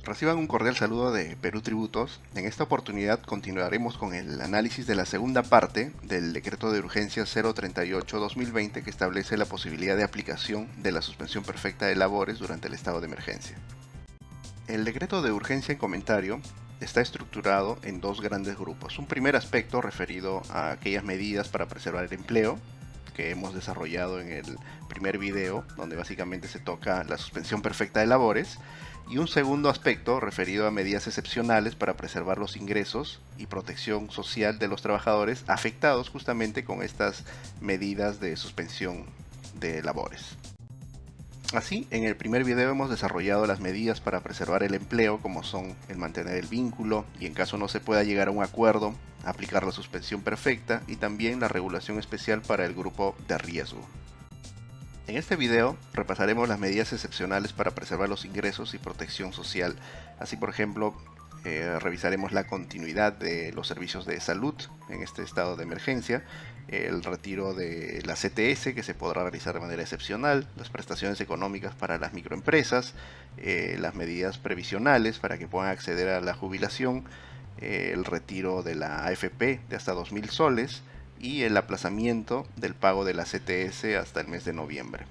Reciban un cordial saludo de Perú Tributos. En esta oportunidad continuaremos con el análisis de la segunda parte del Decreto de Urgencia 038-2020 que establece la posibilidad de aplicación de la suspensión perfecta de labores durante el estado de emergencia. El Decreto de Urgencia en comentario está estructurado en dos grandes grupos. Un primer aspecto referido a aquellas medidas para preservar el empleo que hemos desarrollado en el primer video, donde básicamente se toca la suspensión perfecta de labores, y un segundo aspecto referido a medidas excepcionales para preservar los ingresos y protección social de los trabajadores afectados justamente con estas medidas de suspensión de labores. Así, en el primer video hemos desarrollado las medidas para preservar el empleo, como son el mantener el vínculo y en caso no se pueda llegar a un acuerdo, aplicar la suspensión perfecta y también la regulación especial para el grupo de riesgo. En este video repasaremos las medidas excepcionales para preservar los ingresos y protección social. Así, por ejemplo, revisaremos la continuidad de los servicios de salud en este estado de emergencia, el retiro de la CTS que se podrá realizar de manera excepcional, las prestaciones económicas para las microempresas, las medidas previsionales para que puedan acceder a la jubilación, el retiro de la AFP de hasta 2.000 soles y el aplazamiento del pago de la CTS hasta el mes de noviembre.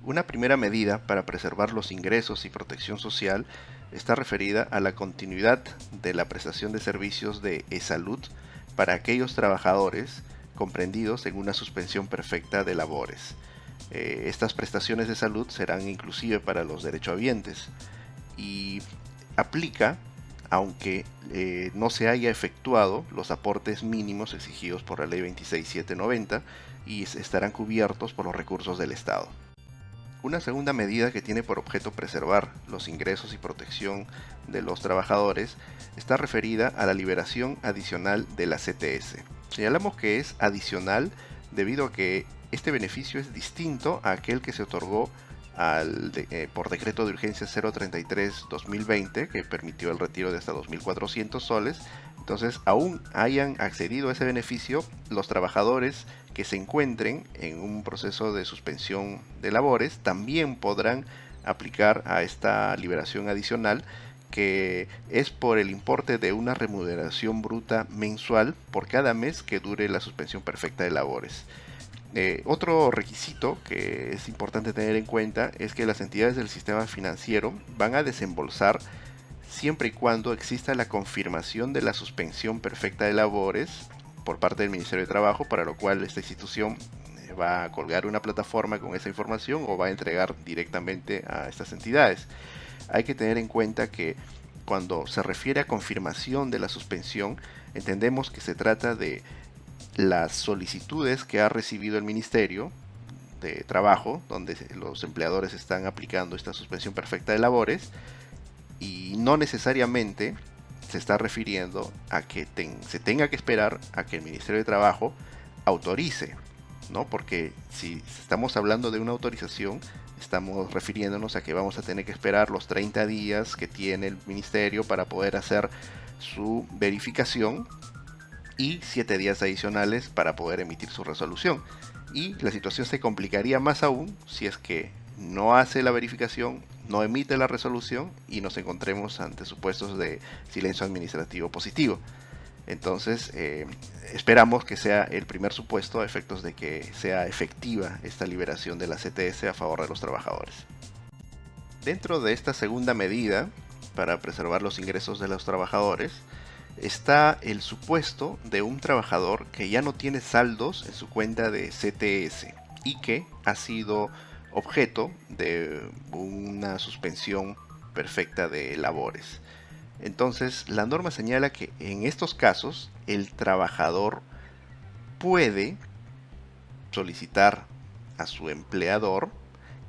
Una primera medida para preservar los ingresos y protección social está referida a la continuidad de la prestación de servicios de e-salud para aquellos trabajadores comprendidos en una suspensión perfecta de labores. Estas prestaciones de salud serán inclusive para los derechohabientes y aplica aunque no se haya efectuado los aportes mínimos exigidos por la ley 26790 y estarán cubiertos por los recursos del Estado. Una segunda medida que tiene por objeto preservar los ingresos y protección de los trabajadores está referida a la liberación adicional de la CTS. Señalamos que es adicional debido a que este beneficio es distinto a aquel que se otorgó por decreto de urgencia 033-2020 que permitió el retiro de hasta 2.400 soles. Entonces, aún hayan accedido a ese beneficio los trabajadores que se encuentren en un proceso de suspensión de labores también podrán aplicar a esta liberación adicional, que es por el importe de una remuneración bruta mensual por cada mes que dure la suspensión perfecta de labores. Otro requisito que es importante tener en cuenta es que las entidades del sistema financiero van a desembolsar siempre y cuando exista la confirmación de la suspensión perfecta de labores por parte del Ministerio de Trabajo, para lo cual esta institución va a colgar una plataforma con esa información o va a entregar directamente a estas entidades. Hay que tener en cuenta que cuando se refiere a confirmación de la suspensión, entendemos que se trata de las solicitudes que ha recibido el Ministerio de Trabajo, donde los empleadores están aplicando esta suspensión perfecta de labores, y no necesariamente se está refiriendo a que se tenga que esperar a que el Ministerio de Trabajo autorice, ¿no? Porque si estamos hablando de una autorización, estamos refiriéndonos a que vamos a tener que esperar los 30 días que tiene el Ministerio para poder hacer su verificación y 7 días adicionales para poder emitir su resolución. Y la situación se complicaría más aún si es que no hace la verificación, no emite la resolución y nos encontremos ante supuestos de silencio administrativo positivo. Entonces, esperamos que sea el primer supuesto a efectos de que sea efectiva esta liberación de la CTS a favor de los trabajadores. Dentro de esta segunda medida para preservar los ingresos de los trabajadores, está el supuesto de un trabajador que ya no tiene saldos en su cuenta de CTS y que ha sido objeto de una suspensión perfecta de labores. Entonces, la norma señala que en estos casos el trabajador puede solicitar a su empleador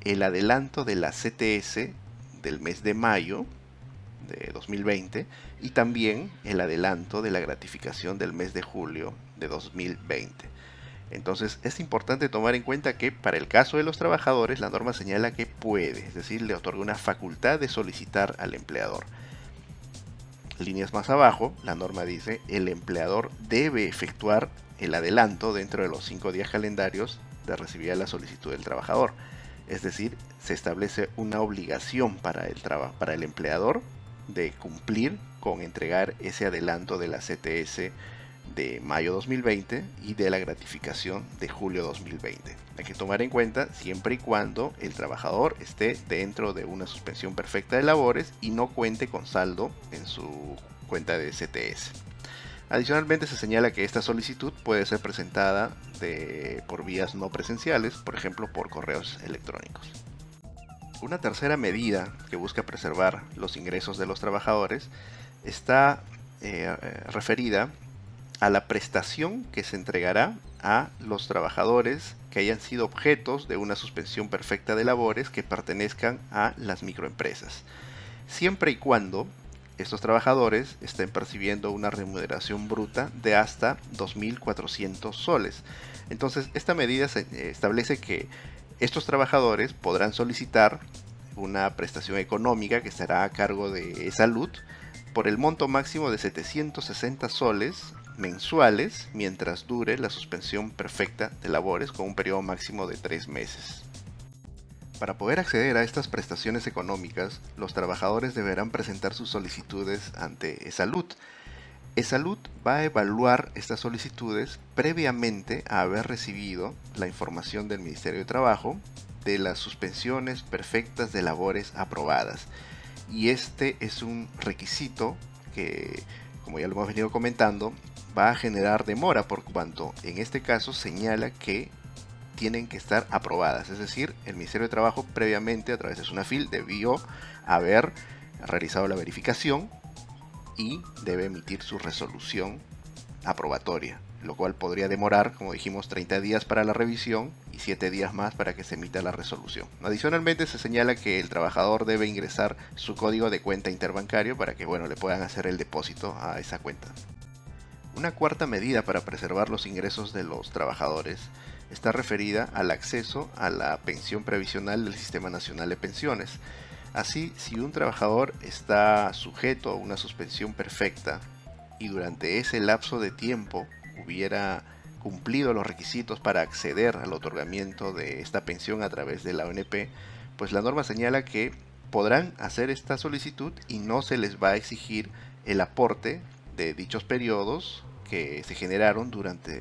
el adelanto de la CTS del mes de mayo de 2020 y también el adelanto de la gratificación del mes de julio de 2020. Entonces es importante tomar en cuenta que para el caso de los trabajadores la norma señala que puede, es decir, le otorga una facultad de solicitar al empleador. Líneas más abajo, la norma dice el empleador debe efectuar el adelanto dentro de los 5 días calendarios de recibir la solicitud del trabajador. Es decir, se establece una obligación para el empleador de cumplir con entregar ese adelanto de la CTS de mayo 2020 y de la gratificación de julio 2020. Hay que tomar en cuenta siempre y cuando el trabajador esté dentro de una suspensión perfecta de labores y no cuente con saldo en su cuenta de CTS. Adicionalmente se señala que esta solicitud puede ser presentada por vías no presenciales, por ejemplo por correos electrónicos. Una tercera medida que busca preservar los ingresos de los trabajadores está referida a la prestación que se entregará a los trabajadores que hayan sido objetos de una suspensión perfecta de labores que pertenezcan a las microempresas, siempre y cuando estos trabajadores estén percibiendo una remuneración bruta de hasta 2.400 soles. Entonces, esta medida establece que estos trabajadores podrán solicitar una prestación económica que estará a cargo de salud por el monto máximo de 760 soles mensuales mientras dure la suspensión perfecta de labores con un periodo máximo de 3 meses. Para poder acceder a estas prestaciones económicas, los trabajadores deberán presentar sus solicitudes ante eSalud. eSalud va a evaluar estas solicitudes previamente a haber recibido la información del Ministerio de Trabajo de las suspensiones perfectas de labores aprobadas. Y este es un requisito que, como ya lo hemos venido comentando, va a generar demora por cuanto en este caso señala que tienen que estar aprobadas, es decir, el Ministerio de Trabajo previamente a través de SUNAFIL debió haber realizado la verificación y debe emitir su resolución aprobatoria, lo cual podría demorar, como dijimos, 30 días para la revisión y 7 días más para que se emita la resolución. Adicionalmente se señala que el trabajador debe ingresar su código de cuenta interbancario para que le puedan hacer el depósito a esa cuenta. Una cuarta medida para preservar los ingresos de los trabajadores está referida al acceso a la pensión previsional del Sistema Nacional de Pensiones. Así, si un trabajador está sujeto a una suspensión perfecta y durante ese lapso de tiempo hubiera cumplido los requisitos para acceder al otorgamiento de esta pensión a través de la ONP, pues la norma señala que podrán hacer esta solicitud y no se les va a exigir el aporte de dichos periodos que se generaron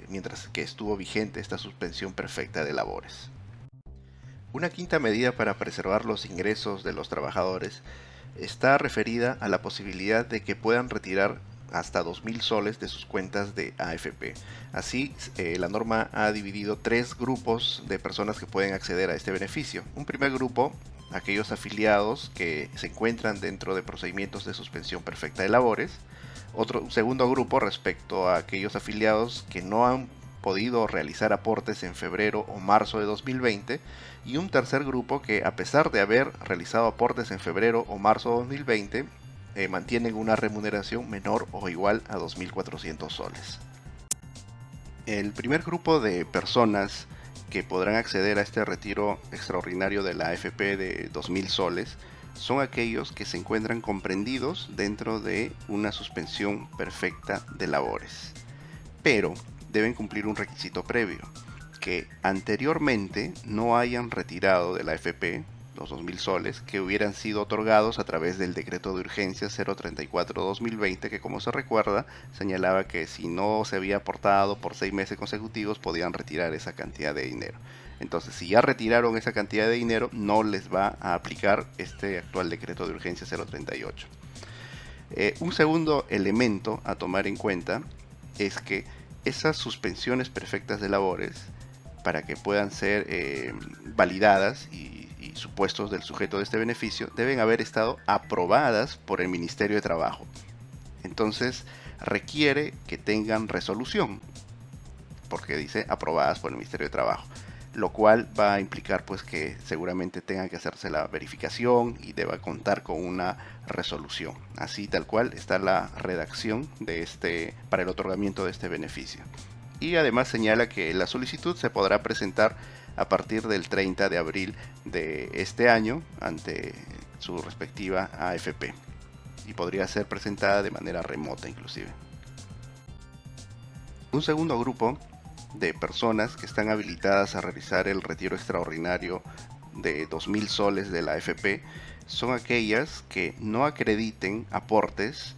mientras que estuvo vigente esta suspensión perfecta de labores. Una quinta medida para preservar los ingresos de los trabajadores está referida a la posibilidad de que puedan retirar hasta 2.000 soles de sus cuentas de AFP. Así, la norma ha dividido 3 grupos de personas que pueden acceder a este beneficio. Un primer grupo, aquellos afiliados que se encuentran dentro de procedimientos de suspensión perfecta de labores. Un segundo grupo respecto a aquellos afiliados que no han podido realizar aportes en febrero o marzo de 2020 y un tercer grupo que, a pesar de haber realizado aportes en febrero o marzo de 2020, mantienen una remuneración menor o igual a 2.400 soles. El primer grupo de personas que podrán acceder a este retiro extraordinario de la AFP de 2.000 soles son aquellos que se encuentran comprendidos dentro de una suspensión perfecta de labores, pero deben cumplir un requisito previo, que anteriormente no hayan retirado de la AFP los 2.000 soles que hubieran sido otorgados a través del decreto de urgencia 034-2020, que, como se recuerda, señalaba que si no se había aportado por 6 meses consecutivos podían retirar esa cantidad de dinero. Entonces, si ya retiraron esa cantidad de dinero, no les va a aplicar este actual decreto de urgencia 038. Un segundo elemento a tomar en cuenta es que esas suspensiones perfectas de labores, para que puedan ser validadas y supuestos del sujeto de este beneficio, deben haber estado aprobadas por el Ministerio de Trabajo. Entonces, requiere que tengan resolución, porque dice aprobadas por el Ministerio de Trabajo, lo cual va a implicar pues que seguramente tengan que hacerse la verificación y deba contar con una resolución. Así tal cual está la redacción de para el otorgamiento de este beneficio. Y además señala que la solicitud se podrá presentar a partir del 30 de abril de este año ante su respectiva AFP y podría ser presentada de manera remota inclusive. Un segundo grupo de personas que están habilitadas a realizar el retiro extraordinario de 2.000 soles de la AFP son aquellas que no acrediten aportes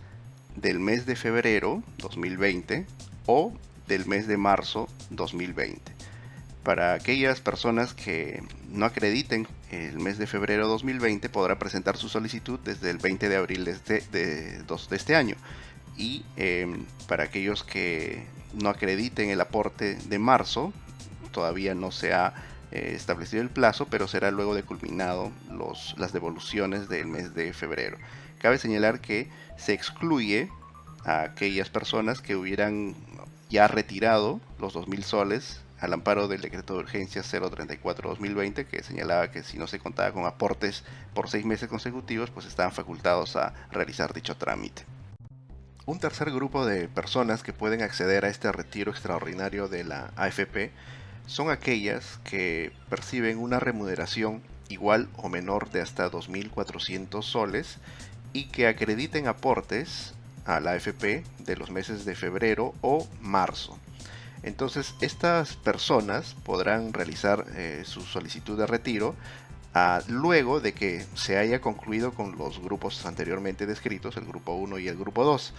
del mes de febrero 2020 o del mes de marzo 2020. Para aquellas personas que no acrediten el mes de febrero 2020, podrá presentar su solicitud desde el 20 de abril de este año. Y para aquellos que no acrediten el aporte de marzo, todavía no se ha establecido el plazo, pero será luego de culminado las devoluciones del mes de febrero. Cabe señalar que se excluye a aquellas personas que hubieran ya retirado los 2.000 soles al amparo del decreto de urgencia 034-2020, que señalaba que si no se contaba con aportes por 6 meses consecutivos, pues estaban facultados a realizar dicho trámite. Un tercer grupo de personas que pueden acceder a este retiro extraordinario de la AFP son aquellas que perciben una remuneración igual o menor de hasta 2.400 soles y que acrediten aportes a la AFP de los meses de febrero o marzo. Entonces, estas personas podrán realizar su solicitud de retiro luego de que se haya concluido con los grupos anteriormente descritos, el grupo 1 y el grupo 2.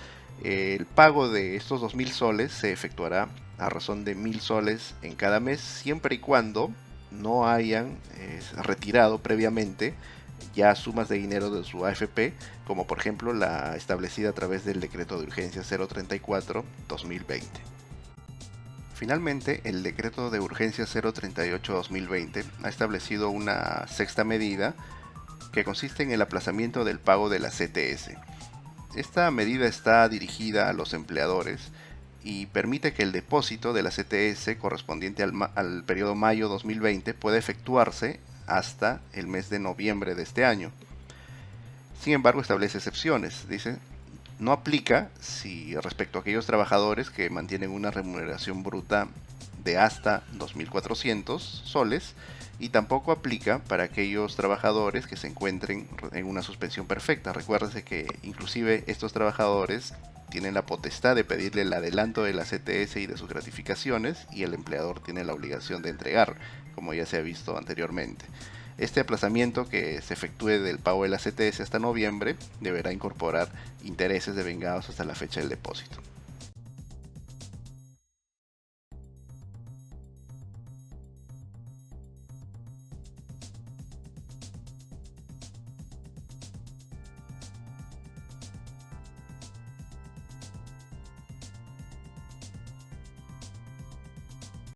El pago de estos 2.000 soles se efectuará a razón de 1.000 soles en cada mes, siempre y cuando no hayan retirado previamente ya sumas de dinero de su AFP, como por ejemplo la establecida a través del decreto de urgencia 034-2020. Finalmente, el decreto de urgencia 038-2020 ha establecido una sexta medida que consiste en el aplazamiento del pago de la CTS. Esta medida está dirigida a los empleadores y permite que el depósito de la CTS correspondiente al periodo mayo 2020 pueda efectuarse hasta el mes de noviembre de este año. Sin embargo, establece excepciones. Dice, no aplica si respecto a aquellos trabajadores que mantienen una remuneración bruta de hasta 2.400 soles y tampoco aplica para aquellos trabajadores que se encuentren en una suspensión perfecta. Recuérdese que inclusive estos trabajadores tienen la potestad de pedirle el adelanto de la CTS y de sus gratificaciones y el empleador tiene la obligación de entregar, como ya se ha visto anteriormente. Este aplazamiento que se efectúe del pago de la CTS hasta noviembre deberá incorporar intereses devengados hasta la fecha del depósito.